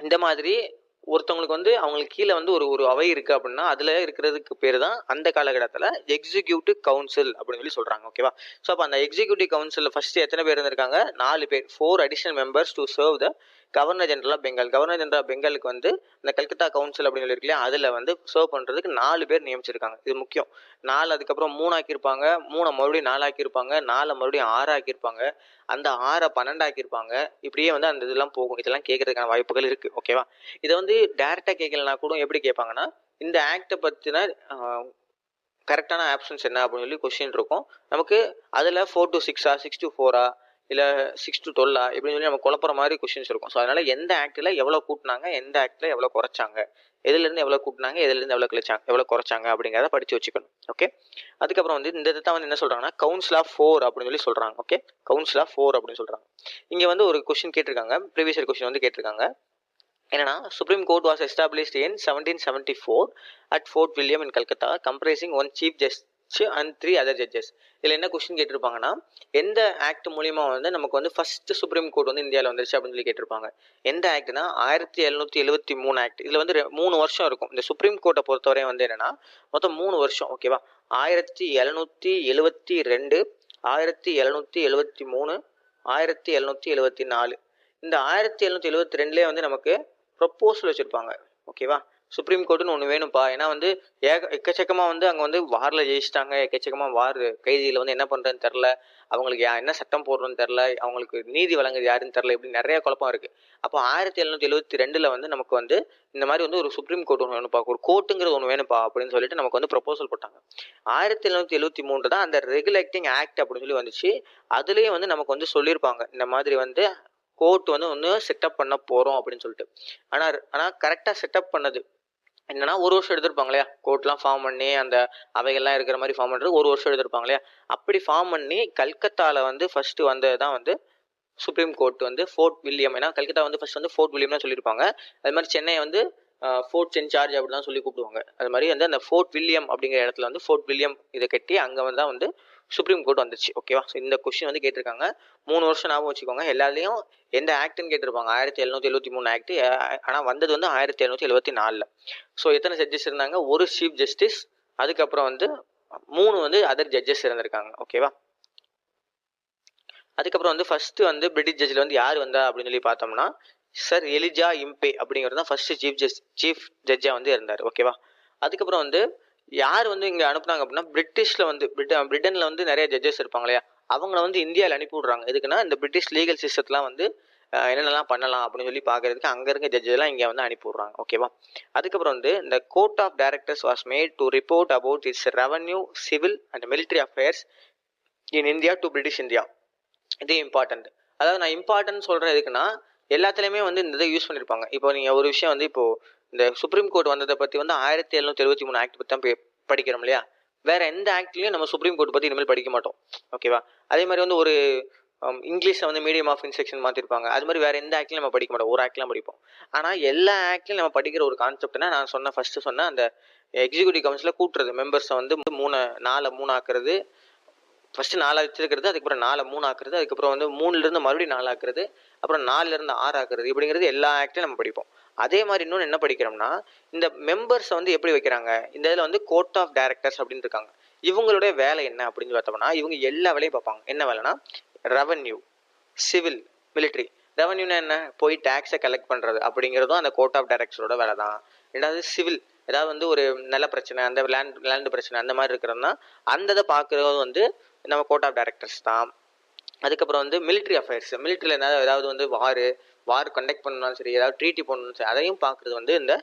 இந்த மாதிரி ஒருத்தவங்களுக்கு வந்து அவங்களுக்கு கீழே வந்து ஒரு அவை இருக்கு அப்படின்னா அதுல இருக்கிறதுக்கு பேர் தான் அந்த காலகட்டத்தில் எக்ஸிக்யூட்டிவ் கவுன்சில் அப்படின்னு சொல்லி சொல்றாங்க. ஓகேவா? ஸோ அப்போ அந்த எக்ஸிக்யூட்டிவ் கவுன்சில் ஃபர்ஸ்ட் எத்தனை பேர் இருந்திருக்காங்க? 4 பேர், 4 additional members to serve the governor general of Bengal. Governor general of பெங்காலுக்கு வந்து இந்த கல்கத்தா கவுன்சில் அப்படின்னு சொல்லி இருக்கு இல்லையா, அதில் வந்து சர்வ் பண்ணுறதுக்கு 4 பேர் நியமிச்சிருக்காங்க. இது முக்கியம். 4 அதுக்கப்புறம் 3 ஆக்கியிருப்பாங்க, 3 மறுபடியும் 4 ஆக்கியிருப்பாங்க, 4 மறுபடியும் 6 ஆக்கியிருப்பாங்க, அந்த 6 12 ஆக்கியிருப்பாங்க. இப்படியே வந்து அந்த இதெல்லாம் போகும். இதெல்லாம் கேட்கறதுக்கான வாய்ப்புகள் இருக்கு. ஓகேவா? இதை வந்து டைரக்டா கேட்கலனா கூட எப்படி கேட்பாங்கன்னா, இந்த ஆக்டை பற்றின கரெக்டான ஆப்ஷன்ஸ் என்ன அப்படின்னு சொல்லி கொஸ்டின் இருக்கும் நமக்கு. அதில் 4 to 6 6 to 4 இல்லை 6 to 12 இப்படின்னு சொல்லி நம்ம குழப்பற மாதிரி கொஸ்டின்ஸ் இருக்கும். ஸோ அதனால எந்த ஆக்டில் எவ்வளோ கூட்டினாங்க, எந்த ஆக்டில் எவ்வளோ குறைச்சாங்க, எதுலேருந்து எவ்வளோ கூட்டினாங்க, எதுலேருந்து எவ்வளோ குறைச்சாங்க அப்படிங்கிறத படித்து வச்சுக்கணும். ஓகே, அதுக்கப்புறம் வந்து இந்த இதை வந்து என்ன சொல்கிறாங்கன்னா கவுன்சில் ஆஃப் 4 அப்படின்னு சொல்லி சொல்கிறாங்க. ஓகே, கவுன்சில் ஆஃப் 4 அப்படின்னு சொல்கிறாங்க. இங்கே வந்து ஒரு கொஸ்டின் கேட்டிருக்காங்க, ப்ரீவியஸ் இயர் கொஸ்டின் வந்து கேட்டிருக்காங்க. என்னன்னா, supreme court was established in 1774 at Fort William in Calcutta, comprising 1 chief justice and 3 other judges. இதில் என்ன கொஸ்டின் கேட்டிருப்பாங்கன்னா, எந்த ஆக்ட் மூலியமா வந்து நமக்கு வந்து ஃபர்ஸ்ட் சுப்ரீம் கோர்ட் வந்து இந்தியாவில் வந்துருச்சு அப்படின்னு சொல்லி கேட்டிருப்பாங்க. எந்த ஆக்ட்னா 1773 ஆக்ட். இதில் வந்து 3 வருஷம் இருக்கும். இந்த சுப்ரீம் கோர்ட்டை பொறுத்தவரை வந்து என்னன்னா மொத்தம் 3 வருஷம். ஓகேவா? 1772, 1773, 1774. இந்த 1772 வந்து நமக்கு ப்ரொப்போசல் வச்சிருப்பாங்க. ஓகேவா? சுப்ரீம் கோர்ட்டுன்னு ஒன்று வேணும்ப்பா. ஏன்னா வந்து எக்கச்சக்கமாக வந்து அங்கே வந்து வாரில் ஜெயிச்சிட்டாங்க, எக்கச்சக்கமாக வார் கைதியில் வந்து என்ன பண்ணுறதுன்னு தெரில, அவங்களுக்கு என்ன சட்டம் போடுறோன்னு தெரில, அவங்களுக்கு நீதி வழங்குது யாருன்னு தெரில, இப்படி நிறைய குழப்பம் இருக்குது. அப்போ 1772 வந்து நமக்கு வந்து இந்த மாதிரி வந்து ஒரு சுப்ரீம் கோர்ட் ஒன்று வேணும்ப்பா, ஒரு கோர்ட்டுங்கிறது ஒன்று வேணும்ப்பா அப்படின்னு சொல்லிட்டு நமக்கு வந்து ப்ரொப்போசல் போட்டாங்க. 1773 தான் அந்த ரெகுலேட்டிங் ஆக்ட் அப்படின்னு சொல்லி வந்துச்சு. அதுலேயே வந்து நமக்கு வந்து சொல்லியிருப்பாங்க இந்த மாதிரி வந்து கோர்ட் வந்து ஒன்று செட்டப் பண்ண போகிறோம் அப்படின்னு சொல்லிட்டு. ஆனால் கரெக்டாக செட்டப் பண்ணது என்னன்னா, ஒரு வருஷம் எடுத்திருப்பாங்க இல்லையா, கோர்ட்லாம் ஃபார்ம் பண்ணி அந்த அவைகள்லாம் இருக்கிற மாதிரி ஃபார்ம் பண்ணுறது ஒரு வருஷம் எடுத்திருப்பாங்க இல்லையா. அப்படி ஃபார்ம் பண்ணி கல்கத்தாவில் வந்து ஃபர்ஸ்ட் வந்தது தான் வந்து சுப்ரீம் கோர்ட் வந்து ஃபோர்ட் வில்லியம். ஏன்னா கல்கத்தா வந்து ஃபர்ஸ்ட் வந்து ஃபோர்ட் வில்லியம் தான் சொல்லியிருப்பாங்க. அது மாதிரி சென்னை வந்து ஃபோர்ட் சென்ட் ஜார்ஜ் அப்படி தான் சொல்லி கூப்பிடுவாங்க. அது மாதிரி வந்து அந்த ஃபோர்ட் வில்லியம் அப்படிங்கிற இடத்துல வந்து ஃபோர்ட் வில்லியம் இதை கட்டி அங்கே வந்து தான் வந்து சுப்ரீம் கோர்ட் வந்துச்சு. ஓகேவா? ஸோ இந்த கொஸ்டின் வந்து கேட்டிருக்காங்க. 3 வருஷம் ஞாபகம் வச்சுக்கோங்க. எல்லாத்துலேயும் எந்த ஆக்ட்னு கேட்டிருப்பாங்க. 1773 ஆக்ட். ஆனால் வந்தது வந்து 1774. ஸோ எத்தனை ஜட்ஜஸ் இருந்தாங்க? ஒரு சீஃப் ஜஸ்டிஸ், அதுக்கப்புறம் வந்து 3 வந்து அதர் ஜட்ஜஸ் இருந்திருக்காங்க. ஓகேவா? அதுக்கப்புறம் வந்து ஃபர்ஸ்ட் வந்து பிரிட்டிஷ் ஜட்ஜில் வந்து யார் வந்தா அப்படின்னு சொல்லி பார்த்தோம்னா சர் எலிஜா இம்பே அப்படிங்கிறது தான் ஃபர்ஸ்ட் சீஃப் ஜட்ஜா வந்து இருந்தார். ஓகேவா? அதுக்கப்புறம் வந்து யார் வந்து இங்கே அனுப்புனாங்க அப்படின்னா பிரிட்டிஷில் வந்து பிரிட்டனில் வந்து நிறைய ஜட்ஜஸ் இருப்பாங்க இல்லையா, அவங்கள வந்து இந்தியாவில் அனுப்பி விடுறாங்க. எதுக்குன்னா இந்த பிரிட்டிஷ் லீகல் சிஸ்டத்தெலாம் வந்து என்னென்னலாம் பண்ணலாம் அப்படின்னு சொல்லி பார்க்கறதுக்கு அங்கே இருக்க ஜட்ஜெல்லாம் இங்கே வந்து அனுப்பி விட்றாங்க. ஓகேவா? அதுக்கப்புறம் வந்து இந்த court of directors was made to report about its revenue, civil and military affairs in India to British India. இது இம்பார்ட்டன்ட். அதாவது நான் இம்பார்ட்டன்ட் சொல்கிறேன் எதுக்குன்னா, எல்லாத்துலேயுமே வந்து இந்த இதை யூஸ் பண்ணியிருப்பாங்க. இப்போ நீங்கள் ஒரு விஷயம் வந்து இப்போது இந்த சுப்ரீம் கோர்ட் வந்ததை பற்றி வந்து 1773 ஆக்ட் பற்றி தான் படிக்கிறோம் இல்லையா, வேற எந்த ஆக்ட்லையும் நம்ம சுப்ரீம் கோர்ட் பற்றி இனிமேல் படிக்க மாட்டோம். ஓகேவா? அதே மாதிரி வந்து ஒரு இங்கிலீஷில் வந்து மீடியம் ஆஃப் இன்ஸ்ட்ரக்ஷன் மாற்றிருப்பாங்க. அது மாதிரி வேறு எந்த ஆக்ட்லையும் நம்ம படிக்க மாட்டோம், ஒரு ஆக்ட்லாம் படிப்போம். ஆனால் எல்லா ஆக்ட்லையும் நம்ம படிக்கிற ஒரு கான்செப்ட்னா நான் ஃபஸ்ட்டு சொன்ன அந்த எக்ஸிக்யூட்டிவ் கவுன்சிலில் கூட்டுறது மெம்பர்ஸை வந்து 4 ஆக்குறது, ஃபர்ஸ்ட் 4 வச்சிருக்கிறது, அதுக்கப்புறம் 4 3 ஆக்குறது, அதுக்கப்புறம் வந்து 3லேருந்து மறுபடியும் 4 ஆக்குறது, அப்புறம் 4லேருந்து 6 ஆக்குறது, இப்படிங்கிறது எல்லா ஆக்ட்லையும் நம்ம படிப்போம். அதே மாதிரி இன்னொன்று என்ன படிக்கிறோம்னா, இந்த மெம்பர்ஸை வந்து எப்படி வைக்கிறாங்க, இந்த இதில் வந்து கோர்ட் ஆஃப் டைரக்டர்ஸ் அப்படின்னு இருக்காங்க. இவங்களுடைய வேலை என்ன அப்படின்னு பார்த்தோம்னா, இவங்க எல்லா வேலையும் பார்ப்பாங்க. என்ன வேலைனா ரெவன்யூ, சிவில், மிலிட்ரி. ரெவன்யூனா என்ன, போய் டேக்ஸை கலெக்ட் பண்ணுறது அப்படிங்கிறதும் அந்த கோர்ட் ஆஃப் டைரக்டர்ஸோட வேலை தான். ரெண்டாவது சிவில், ஏதாவது வந்து ஒரு நில பிரச்சனை, அந்த லேண்டு பிரச்சனை அந்த மாதிரி இருக்கிறதுனா அந்த இதை பார்க்குறது வந்து நம்ம கோர்ட் ஆஃப் டைரக்டர்ஸ் தான். அதுக்கப்புறம் வந்து மிலிட்ரி அஃபேர்ஸ், மிலிட்ரியில் ஏதாவது வந்து வார் கண்டக்ட் பண்ணாலும் சரி, ஏதாவது ட்ரீட்டி பண்ணணும் சரி, அதையும் பார்க்குறது வந்து இந்த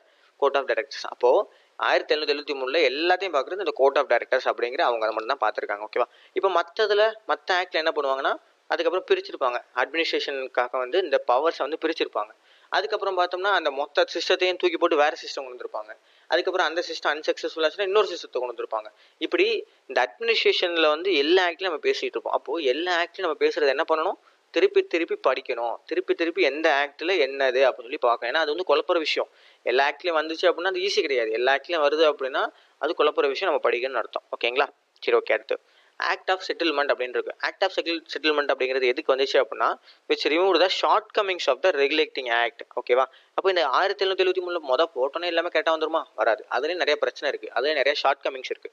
கோர்ட் ஆஃப் டைரக்டர்ஸ். அப்போது 1773 எல்லாத்தையும் பார்க்குறது இந்த கோர்ட் ஆஃப் டைரக்டர்ஸ் அப்படிங்கிற அவங்க மட்டும் தான் பார்த்துருக்காங்க. ஓகேவா? இப்போ மற்ற ஆக்டில் என்ன பண்ணுவாங்கன்னா, அதுக்கப்புறம் பிரிச்சிருப்பாங்க. அட்மினிஸ்ட்ரேஷனுக்காக வந்து இந்த பவர்ஸை வந்து பிரிச்சிருப்பாங்க. அதுக்கப்புறம் பார்த்தோம்னா அந்த மொத்த சிஸ்டத்தையும் தூக்கி போட்டு வேற சிஸ்டம் கொண்டு வந்திருப்பாங்க. அதுக்கப்புறம் அந்த சிஸ்டம் அன்சக்சஸ்ஃபுல் ஆச்சுன்னா இன்னொரு சிஸ்டத்தை கொண்டு வந்திருப்பாங்க. இப்படி இந்த அட்மினிஸ்ட்ரேஷன்ல வந்து எல்லா ஆக்ட்லையும் நம்ம பேசிட்டு இருப்போம். அப்போ எல்லா ஆக்ட்லையும் நம்ம பேசுறது என்ன பண்ணணும், திருப்பி திருப்பி படிக்கணும், திருப்பி திருப்பி எந்த ஆக்ட்ல என்னது அப்படின்னு சொல்லி பார்க்கணும். ஏன்னா அது வந்து குழப்பற விஷயம். எல்லா ஆக்ட்லயும் வந்துச்சு அப்படின்னா அது ஈஸி கிடையாது. எல்லா ஆக்ட்லயும் வருது அப்படின்னா அது குழப்பற விஷயம், நம்ம படிக்கணும்னு அர்த்தம். ஓகேங்களா? சரி, ஓகே. அடுத்து ஆக்ட் ஆஃப் செட்டில்மெண்ட் அப்படின்னு இருக்கு. ஆக்ட் ஆஃப் செட்டில்மெண்ட் அப்படிங்கிறது எதுக்கு வந்துச்சு அப்படின்னா, which remove the shortcomings of the regulating act. ஓகேவா? அப்போ இந்த 1773 போட்டோன்னே எல்லாமே கரெக்டாக வந்துருமா? வராது. அதுலேயும் நிறைய பிரச்சனை இருக்கு, அதுலேயும் நிறைய ஷார்ட் கமிங்ஸ் இருக்கு.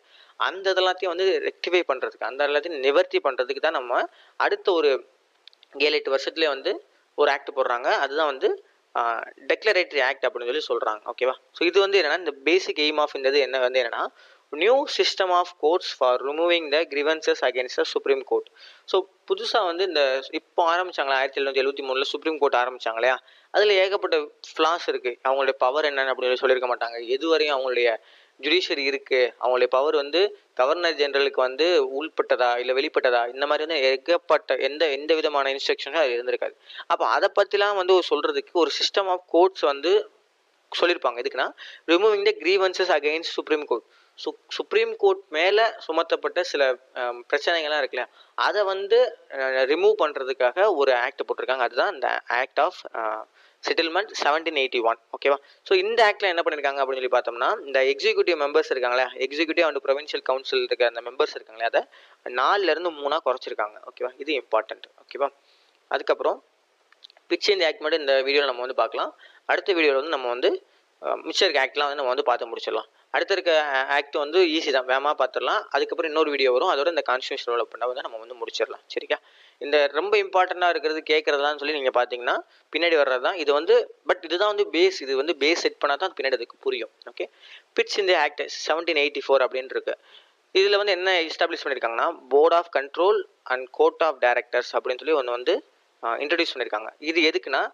அந்த இதெல்லாத்தையும் வந்து ரெக்டிஃபை பண்றதுக்கு, அந்த எல்லாத்தையும் நிவர்த்தி பண்றதுக்கு தான் நம்ம அடுத்த ஒரு 7-8 வருஷத்துலேயே வந்து ஒரு ஆக்ட் போடுறாங்க. அதுதான் வந்து டெக்ளரேட்டரி ஆக்ட் அப்படின்னு சொல்லி சொல்றாங்க. ஓகேவா? ஸோ இது வந்து என்னன்னா, இந்த பேசிக் எய்ம் ஆஃப் இந்த என்ன வந்து என்னன்னா, new system of courts for removing the grievances against the supreme court. So புதுசாக வந்து இந்த இப்போ ஆரம்பிச்சாங்களா 1773 சுப்ரீம் கோர்ட் ஆரம்பிச்சாங்க இல்லையா, அதில் ஏகப்பட்ட ஃப்ளாஸ் இருக்கு. அவங்களுடைய பவர் என்னன்னு அப்படின்னு சொல்லியிருக்க மாட்டாங்க. எதுவரையும் அவங்களுடைய ஜுடிஷியரி இருக்கு, அவங்களுடைய பவர் வந்து கவர்னர் ஜெனரலுக்கு வந்து உள்பட்டதா இல்லை வெளிப்பட்டதா, இந்த மாதிரி வந்து ஏகப்பட்ட எந்த விதமான இன்ஸ்ட்ரக்ஷனும் அது இருந்திருக்காது. அப்போ அதை பற்றிலாம் வந்து சொல்றதுக்கு ஒரு சிஸ்டம் ஆஃப் கோர்ட்ஸ் வந்து சொல்லியிருப்பாங்க. எதுக்குன்னா, ரிமூவிங் த grievances against supreme court. Supreme court மேலே சுமத்தப்பட்ட சில பிரச்சனைகள்லாம் இருக்குல்ல, அதை வந்து ரிமூவ் பண்ணுறதுக்காக ஒரு ஆக்ட் போட்டிருக்காங்க. அதுதான் இந்த ஆக்ட் ஆஃப் செட்டில்மெண்ட் 1781. ஓகேவா? ஸோ இந்த ஆக்டில் என்ன பண்ணியிருக்காங்க அப்படின்னு சொல்லி பார்த்தோம்னா, இந்த எக்ஸிக்யூட்டிவ் மெம்பர்ஸ் இருக்காங்களே, எக்ஸிக்யூட்டிவ் அண்ட் ப்ரொவின்ஷியல் கவுன்சில் இருக்க அந்த மெம்பர்ஸ் இருக்காங்களே, அதை 4லேருந்து 3 குறைச்சிருக்காங்க. ஓகேவா? இது இம்பார்ட்டன்ட். ஓகேவா? அதுக்கப்புறம் பிச் இந்த ஆக்ட் மட்டும் இந்த வீடியோவில் நம்ம வந்து பார்க்கலாம். அடுத்த வீடியோவில் வந்து நம்ம வந்து மிச்சம் இருக்க ஆக்ட்லாம் வந்து நம்ம வந்து பார்த்து முடிச்சிடலாம். அடுத்த இருக்க ஆக்ட் வந்து ஈஸி தான், வேகமாக பார்த்துடலாம். அதுக்கப்புறம் இன்னொரு வீடியோ வரும், அதோட இந்த கான்ஸ்டியூஷன் டெவலப்மெண்ட்டை வந்து நம்ம வந்து முடிச்சிடலாம். சரிக்கா? இந்த ரொம்ப இம்பார்ட்டண்ட்டாக இருக்கிறது கேட்குறதுலாம் சொல்லி நீங்கள் பார்த்தீங்கன்னா பின்னாடி வர்றது தான் இது வந்து. பட் இதுதான் வந்து பேஸ், இது வந்து பேஸ் செட் பண்ணால் தான் பின்னாடி அதுக்கு புரியும். ஓகே. பிட்ஸ் இந்த ஆக்ட் 1784 அப்படின்னு இருக்கு. இதில் வந்து என்ன எஸ்டாப்ளிஷ் பண்ணியிருக்காங்கன்னா, board of control and court of directors அப்படின்னு சொல்லி ஒன்று வந்து இன்ட்ரடியூஸ் பண்ணியிருக்காங்க. இது எதுக்குன்னா,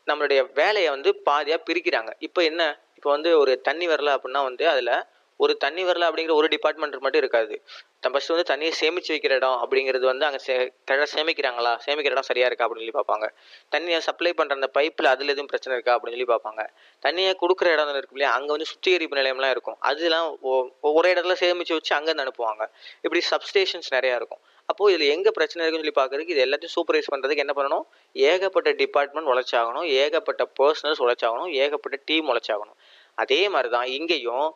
நம்மளுடைய வேலையை வந்து பாதியாக பிரிக்கிறாங்க. இப்போ வந்து ஒரு தண்ணி வரல அப்படின்னா வந்து அதில் ஒரு தண்ணி வரல அப்படிங்கிற ஒரு டிபார்ட்மெண்ட் மட்டும் இருக்காது. ஃபர்ஸ்ட் வந்து தண்ணியை சேமித்து வைக்கிற இடம் அப்படிங்கிறது வந்து அங்கே சேமிக்கிற இடம் சரியாக இருக்கா அப்படின்னு சொல்லி பார்ப்பாங்க. தண்ணியை சப்ளை பண்ணுற அந்த பைப்பில் அதில் எதுவும் பிரச்சனை இருக்கா அப்படின்னு சொல்லி பார்ப்பாங்க. தண்ணியை கொடுக்குற இடம் இருக்கு இல்லையா, அங்கே வந்து சுத்திகரிப்பு நிலையம்லாம் இருக்கும். அதெல்லாம் ஒரே இடத்துல சேமித்து வச்சு அங்கேருந்து அனுப்புவாங்க. இப்படி சப்ஸ்டேஷன்ஸ் நிறையா இருக்கும். அப்போது இதில் எங்கே பிரச்சனை இருக்குன்னு சொல்லி பார்க்குறதுக்கு, இது எல்லாத்தையும் சூப்பர்வைஸ் பண்ணுறதுக்கு என்ன பண்ணணும், ஏகப்பட்ட டிபார்ட்மெண்ட் உழைச்சாகணும், ஏகப்பட்ட பர்சனல்ஸ் உழைச்சாகணும், ஏகப்பட்ட டீம் உழைச்சாகணும். அதே மாதிரி தான் இங்கேயும்.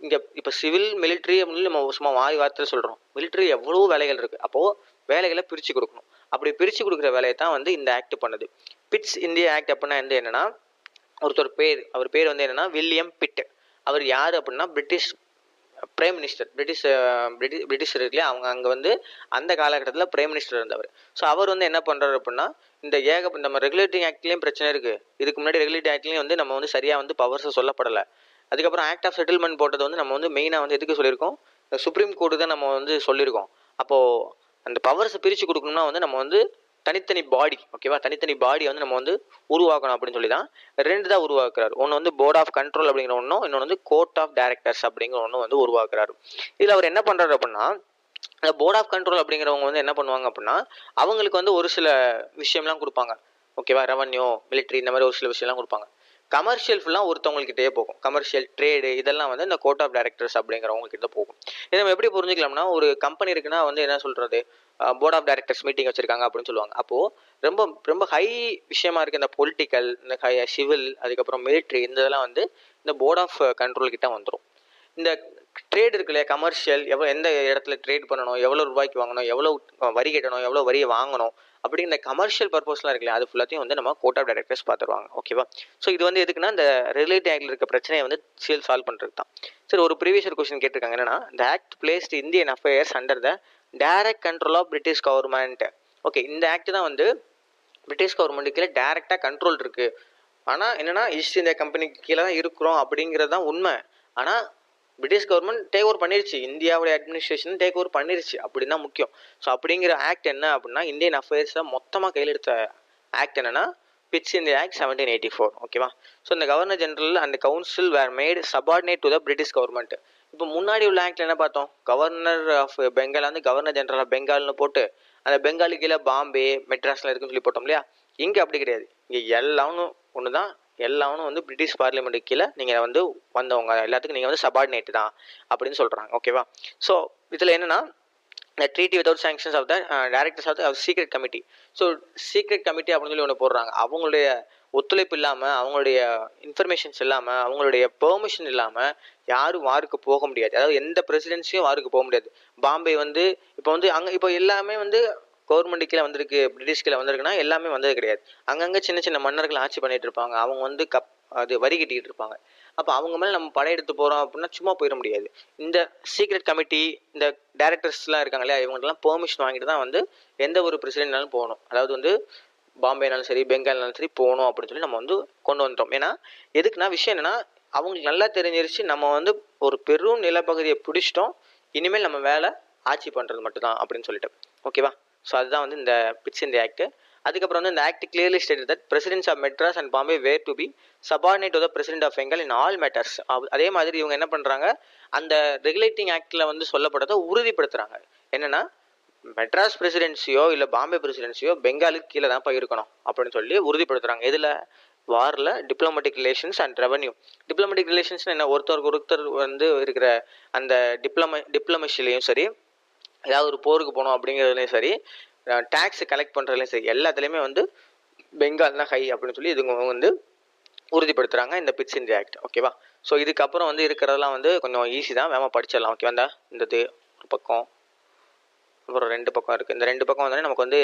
இங்கே இப்போ சிவில் மிலிட்ரி அப்படின்னு நம்ம சும்மா வார்த்தையில் சொல்கிறோம். மிலிட்ரி எவ்வளோ வேலைகள் இருக்குது. அப்போது வேலைகளை பிரித்து கொடுக்கணும். அப்படி பிரித்து கொடுக்குற வேலையை தான் வந்து இந்த ஆக்ட் பண்ணுது. பிட்ஸ் இந்தியா ஆக்ட் அப்படின்னா வந்து என்னென்னா, அவர் பேர் வந்து என்னென்னா வில்லியம் பிட். அவர் யார் அப்படின்னா பிரிட்டிஷ் பிரைம் மினிஸ்டர். பிரிட்டிஷ் இருக்குல்லையே, அவங்க அங்கே வந்து அந்த காலகட்டத்தில் பிரைம் மினிஸ்டர் இருந்தவர். ஸோ அவர் வந்து என்ன பண்ணுறாரு அப்படின்னா, நம்ம ரெகுலேட்டிங் ஆக்ட்லேயும் பிரச்சனை இருக்குது. இதுக்கு முன்னாடி ரெகுலேட்டிங் ஆக்ட்லேயும் வந்து நம்ம வந்து சரியாக வந்து பவர்ஸை சொல்லப்படலை. அதுக்கப்புறம் ஆக்ட் ஆஃப் செட்டில்மெண்ட் போட்டது வந்து நம்ம வந்து மெயினாக வந்து எதுக்கு சொல்லியிருக்கோம், சுப்ரீம் கோர்ட்டு தான் நம்ம வந்து சொல்லியிருக்கோம். அப்போது அந்த பவர்ஸை பிரித்து கொடுக்கணும்னா வந்து நம்ம வந்து தனித்தனி பாடி, ஓகேவா, தனித்தனி பாடியை வந்து நம்ம வந்து உருவாக்கணும் அப்படின்னு சொல்லி தான் 2 தான் உருவாக்குறாரு. ஒன்று வந்து போர்ட் ஆஃப் கண்ட்ரோல் அப்படிங்கிற ஒன்றும், இன்னொன்று வந்து கோர்ட் ஆஃப் டைரக்டர்ஸ் அப்படிங்கிற ஒன்று வந்து உருவாக்குறாரு. இதில் அவர் என்ன பண்ணுறாரு அப்படின்னா, அந்த போர்ட் ஆஃப் கண்ட்ரோல் அப்படிங்கிறவங்க வந்து என்ன பண்ணுவாங்க அப்படின்னா, அவங்களுக்கு வந்து ஒரு சில விஷயம்லாம் கொடுப்பாங்க. ஓகேவா, ரெவன்யூ, மிலிட்ரி, இந்த மாதிரி ஒரு சில விஷயம்லாம் கொடுப்பாங்க. கமர்ஷியல் ஃபுல்லாக ஒருத்தவங்ககிட்டே போகும். கமர்ஷியல் ட்ரேடு இதெல்லாம் வந்து இந்த கோர்ட் ஆஃப் டைரக்டர்ஸ் அப்படிங்கிறவங்க கிட்ட போகும். இதை நம்ம எப்படி புரிஞ்சுக்கலாம்னா, ஒரு கம்பெனி இருக்குன்னா வந்து என்ன சொல்றது, போர்ட் ஆஃப் டைரக்டர்ஸ் மீட்டிங் வச்சிருக்காங்க அப்படின்னு சொல்லுவாங்க. அப்போது ரொம்ப ரொம்ப ஹை விஷயமா இருக்குது இந்த பொலிட்டிக்கல், இந்த சிவில், அதுக்கப்புறம் மிலிட்ரி, இந்த இதெல்லாம் வந்து இந்த போர்ட் ஆஃப் கண்ட்ரோல் கிட்ட வந்துடும். இந்த ட்ரேட் இருக்கு இல்லையா, கமர்ஷியல், எந்த இடத்துல ட்ரேட் பண்ணணும், எவ்வளோ ரூபாய்க்கு வாங்கணும், எவ்வளோ வரி கட்டணும், எவ்வளோ வரியை வாங்கணும், அப்படி இந்த கமர்ஷியல் பர்பஸ்லாம் இருக்குல்ல, அது ஃபுல்லாத்தையும் வந்து நம்ம கோர்ட் ஆஃப் டைரக்டர்ஸ் பார்த்துருவாங்க. ஓகேவா? ஸோ இது வந்து எதுக்குன்னா, இந்த ரெகுலேட்டிங் ஆக்டில் இருக்க பிரச்சனையை வந்து சால்வ் பண்ணுறது தான். சரி, ஒரு ப்ரீவியஸ் கொஸ்டின் கேட்டிருக்காங்க என்னன்னா, இந்த act placed Indian affairs under the direct control of British government. Okay, இந்த ஆக்ட் தான் வந்து பிரிட்டிஷ் கவர்மெண்ட்டுக்கு கீழே டைரக்டாக கண்ட்ரோல் இருக்குது. ஆனால் என்னென்னா, ஈஸ்ட் இந்தியா கம்பெனிக்கு கீழே தான் இருக்கிறோம் அப்படிங்கிறது தான் உண்மை. ஆனால் பிரிட்டிஷ் கவர்மெண்ட் டேக் ஓவர் பண்ணிருச்சு, இந்தியாவுடைய அட்மினிஸ்ட்ரேஷன் டேக் ஓவர் பண்ணிருச்சு, அப்படின்னு தான் முக்கியம். ஸோ அப்படிங்கிற ஆக்ட் என்ன அப்படின்னா, இந்தியன் அஃபேர்ஸை மொத்தமாக கையில் எடுத்த ஆக்ட் என்னன்னா, பிட்ஸ் இந்தியா ஆக்ட் 1784. ஓகேவா? ஸோ இந்த governor general and council where mat subordinate to the British government. இப்போ முன்னாடி உள்ள ஆக்ட்ல என்ன பார்த்தோம், கவர்னர் ஆஃப் பெங்கால் வந்து கவர்னர் ஜெனரல் ஆஃப் பெங்கால்னு போட்டு அந்த பெங்காலி கீழே பாம்பே மெட்ராஸ்லாம் இருக்குன்னு சொல்லி போட்டோம் இல்லையா, இங்கே அப்படி கிடையாது. இங்கே எல்லாரும் ஒன்று தான், எல்லாரும் வந்து பிரிட்டிஷ் பார்லிமெண்ட் கீழே நீங்கள் வந்து வந்தவங்க, எல்லாத்துக்கும் நீங்கள் வந்து சபார்டினேட் தான் அப்படின்னு சொல்கிறாங்க. ஓகேவா? ஸோ இதில் என்னென்னா the treaty without sanctions of the directors of the secret committee. So secret committee அப்படின்னு சொல்லி ஒன்று போடுறாங்க. அவங்களுடைய ஒத்துழைப்பு இல்லாமல், அவங்களுடைய இன்ஃபர்மேஷன்ஸ் இல்லாமல், அவங்களுடைய பெர்மிஷன் இல்லாமல் யாரும் வாருக்கு போக முடியாது. அதாவது எந்த பிரசிடென்சியும் வாருக்கு போக முடியாது. பாம்பே வந்து இப்போ வந்து அங்கே இப்போ எல்லாமே வந்து கவர்மெண்ட் கீழே வந்திருக்கு, பிரிட்டிஷ் கீழே வந்திருக்குன்னா எல்லாமே வந்தது கிடையாது. அங்கங்கே சின்ன சின்ன மன்னர்கள் ஆட்சி பண்ணிட்டு இருப்பாங்க. அவங்க வந்து அது வரி கட்டிக்கிட்டு இருப்பாங்க. அப்போ அவங்க மேலே நம்ம படையெடுத்து போகிறோம் அப்படின்னா சும்மா போயிட முடியாது. இந்த சீக்ரெட் கமிட்டி, இந்த டைரக்டர்ஸ்லாம் இருக்காங்க இல்லையா, இவங்கெல்லாம் பெர்மிஷன் வாங்கிட்டு தான் வந்து எந்த ஒரு பிரசிடென்ட்னாலும் போகணும். அதாவது வந்து பாம்பேனாலும் சரி, பெங்கால்னாலும் சரி போகணும் அப்படின்னு சொல்லி நம்ம வந்து கொண்டு வந்துட்டோம். ஏன்னா எதுக்குன்னா விஷயம் என்னென்னா, அவங்களுக்கு நல்லா தெரிஞ்சிருச்சு நம்ம வந்து ஒரு பெரும் நிலப்பகுதியை பிடிச்சிட்டோம், இனிமேல் நம்ம வேலை ஆட்சி பண்ணுறது மட்டும்தான் அப்படின்னு சொல்லிட்டு. ஓகேவா? ஸோ அதுதான் வந்து இந்த பிட்ஸ் இந்தியா ஆக்ட். அதுக்கப்புறம் வந்து இந்த act clearly stated that presidents of Madras and Bombay were to be subordinate to the president of Bengal in all matters. அதே மாதிரி இவங்க என்ன பண்ணுறாங்க, அந்த ரெகுலேட்டிங் ஆக்டில் வந்து சொல்லப்பட்டதை உறுதிப்படுத்துகிறாங்க. என்னென்னா மெட்ராஸ் பிரசிடென்சியோ இல்லை பாம்பே பிரசிடென்சியோ பெங்காலுக்கு கீழே தான் இருக்கணும் அப்படின்னு சொல்லி உறுதிப்படுத்துகிறாங்க. இதில் வாரில் diplomatic relations and revenue. Diplomatic relations என்ன, ஒருத்தருக்கு ஒருத்தர் வந்து இருக்கிற அந்த டிப்ளமசிலையும் சரி, ஏதாவது ஒரு போருக்கு போகணும் அப்படிங்கிறதுலையும் சரி, டேக்ஸ் கலெக்ட் பண்ணுறதுலையும் சரி, எல்லாத்துலேயுமே வந்து பெங்கால் தான் ஹை அப்படின்னு சொல்லி இதுங்க வந்து உறுதிப்படுத்துகிறாங்க இந்த பிட்ஸ் இந்தியா ஆக்ட். ஓகேவா? ஸோ இதுக்கப்புறம் வந்து இருக்கிறதெல்லாம் வந்து கொஞ்சம் ஈஸி தான், வேகமாக படிச்சிடலாம். ஓகே, வந்தா இந்த ஒரு பக்கம், அப்புறம் 2 பக்கம் இருக்குது. இந்த 2 பக்கம் வந்தோடனே நமக்கு வந்து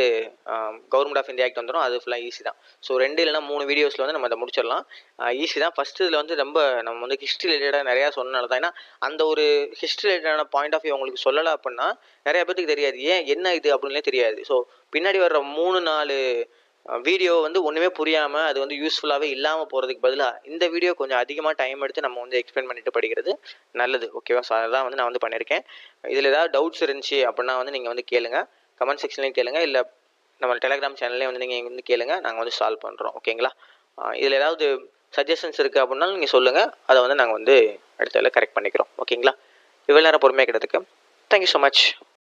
கவர்மெண்ட் ஆஃப் இந்தியா ஆக்ட் வந்துடும். அது ஃபுல்லாக ஈஸி தான். ஸோ 2 இல்லைனா 3 வீடியோஸில் வந்து நம்ம அதை முடிச்சிடலாம். ஈஸி தான். ஃபஸ்ட்டு இதில் வந்து ரொம்ப நம்ம வந்து ஹிஸ்ட்ரி ரிலேட்டடாக நிறையா சொன்னனால தான். ஏன்னா அந்த ஒரு ஹிஸ்ட்ரி ரிலேட்டடான பாயிண்ட் ஆஃப் வியூ உங்களுக்கு சொல்லலை அப்படின்னா நிறைய பேருக்கு தெரியாது, ஏன் என்ன இது அப்படின்லே தெரியாது. ஸோ பின்னாடி வர்ற 3-4 வீடியோ வந்து ஒன்றுமே புரியாமல் அது வந்து யூஸ்ஃபுல்லாகவே இல்லாமல் போகிறதுக்கு பதிலாக இந்த வீடியோ கொஞ்சம் அதிகமாக டைம் எடுத்து நம்ம வந்து எக்ஸ்பிளைன் பண்ணிட்டு படிக்கிறது நல்லது. ஓகேவா? ஸோ அதான் வந்து நான் வந்து பண்ணியிருக்கேன். இதில் ஏதாவது டவுட்ஸ் இருந்துச்சு அப்படின்னா வந்து நீங்கள் வந்து கேளுங்க, கமெண்ட் செக்ஷன்லேயும் கேளுங்க, இல்லை நம்ம டெலிகிராம் சேனல்லையும் வந்து நீங்கள் வந்து கேளுங்க, நாங்கள் வந்து சால்வ் பண்ணுறோம். ஓகேங்களா? இதில் ஏதாவது சஜஷன்ஸ் இருக்குது அப்படின்னாலும் நீங்கள் சொல்லுங்கள், அதை வந்து நாங்கள் வந்து அடுத்ததில் கரெக்ட் பண்ணிக்கிறோம். ஓகேங்களா? இவ்வளோ நேரம் பொறுமையாக கிட்டதுக்கு தேங்க்யூ ஸோ மச்.